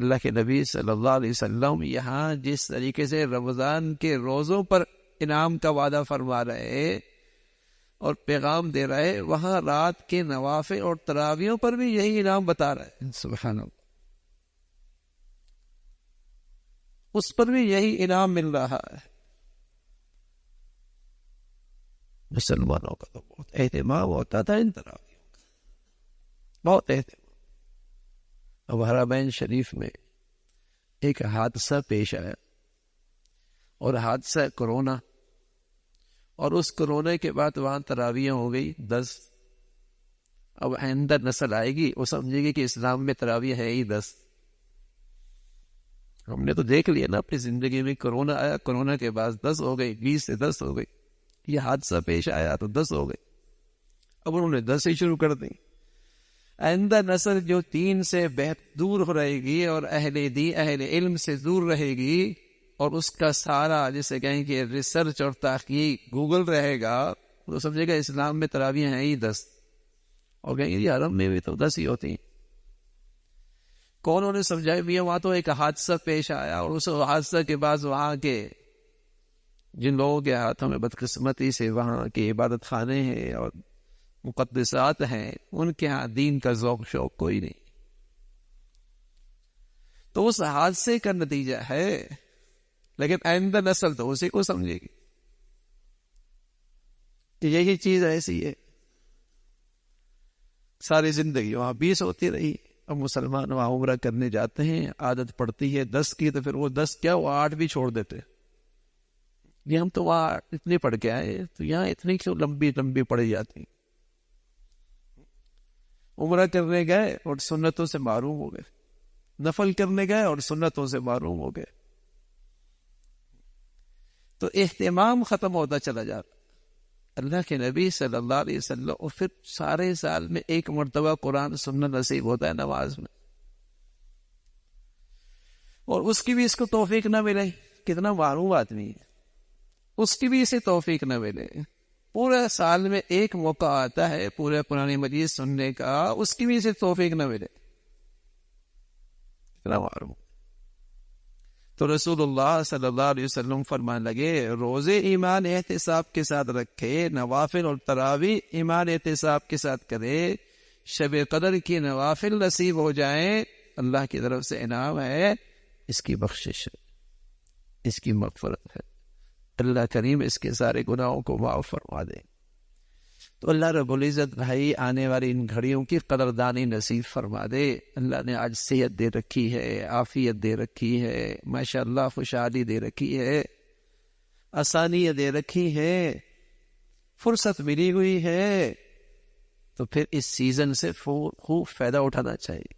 اللہ کے نبی صلی اللہ علیہ وسلم یہاں جس طریقے سے رمضان کے روزوں پر انعام کا وعدہ فرما رہے اور پیغام دے رہے، وہاں رات کے نوافل اور تراویحوں پر بھی یہی انعام بتا رہے ہیں. سبحان اللہ، اس پر بھی یہی انعام مل رہا ہے. مسلمانوں کا تو بہت اہتمام ہوتا تھا ان تراویحوں کا، بہت اہتمام. اب حرمین شریف میں ایک حادثہ پیش آیا، اور حادثہ کرونا، اور اس کرونا کے بعد وہاں تراویح ہو گئی 10. اب آئندہ نسل آئے گی وہ سمجھے گی کہ اسلام میں تراویح ہے ہی 10. ہم نے تو دیکھ لیا نا اپنی زندگی میں، کرونا آیا، کرونا کے بعد 10 ہو گئی، 20 سے 10 ہو گئی. یہ حادثہ پیش آیا تو 10 ہو گئی. اب انہوں نے 10 ہی شروع کر دی. آئندہ نسل جو 3 سے دور ہو رہے گی اور اہل علم سے دور رہے گی، اور اس کا سارا جسے کہیں کہ ریسرچ اور تحقیق گوگل رہے گا، تو سمجھے گا اسلام میں تراویح ہیں ہی 10. اور کہیں گے حرم میں بھی تو 10 ہی ہوتی ہیں. کونوں نے سمجھایا بھی وہاں تو ایک حادثہ پیش آیا، اور اس حادثہ کے بعد وہاں کے جن لوگوں کے ہاتھوں میں بدقسمتی سے وہاں کے عبادت خانے ہیں اور مقدسات ہیں، ان کے ہاں دین کا ذوق شوق کوئی نہیں. تو اس حادثے کا نتیجہ ہے، لیکن آئندہ نسل تو اسی کو سمجھے گی کہ یہی چیز ایسی ہے. ساری زندگی وہاں 20 ہوتی رہی. اب مسلمان وہاں عمرہ کرنے جاتے ہیں، عادت پڑتی ہے 10 کی، تو پھر وہ 10 کیا وہ 8 بھی چھوڑ دیتے. یہ ہم تو وہاں اتنے پڑھ کے آئے، تو یہاں اتنی کیوں لمبی لمبی پڑھی جاتی. عمرہ کرنے گئے اور سنتوں سے معروم ہو گئے، نفل کرنے گئے اور سنتوں سے معروم ہو گئے. تو اہتمام ختم ہوتا چلا جاتا. اللہ کے نبی صلی اللہ علیہ وسلم، اور پھر سارے سال میں ایک مرتبہ قرآن سننا نصیب ہوتا ہے نماز میں، اور اس کی بھی اس کو توفیق نہ ملے. کتنا معروم آدمی ہے، اس کی بھی اسے توفیق نہ ملے. پورے سال میں ایک موقع آتا ہے پورے قرآن مجید سننے کا، اس کی بھی اسے توفیق نہ ملے. کتنا معروم. تو رسول اللہ صلی اللہ علیہ وسلم فرمان لگے، روزے ایمان احتساب کے ساتھ رکھے، نوافل اور تراویح ایمان احتساب کے ساتھ کرے، شب قدر کی نوافل نصیب ہو جائیں، اللہ کی طرف سے انعام ہے، اس کی بخشش ہے، اس کی مغفرت ہے. اللہ کریم اس کے سارے گناہوں کو معاف فرما دے. تو اللہ رب العزت بھائی آنے والی ان گھڑیوں کی قدردانی نصیب فرما دے. اللہ نے آج صحت دے رکھی ہے، عافیت دے رکھی ہے، ماشاءاللہ خوشحالی دے رکھی ہے، آسانیاں دے رکھی ہے، فرصت ملی ہوئی ہے. تو پھر اس سیزن سے خوب فائدہ اٹھانا چاہیے.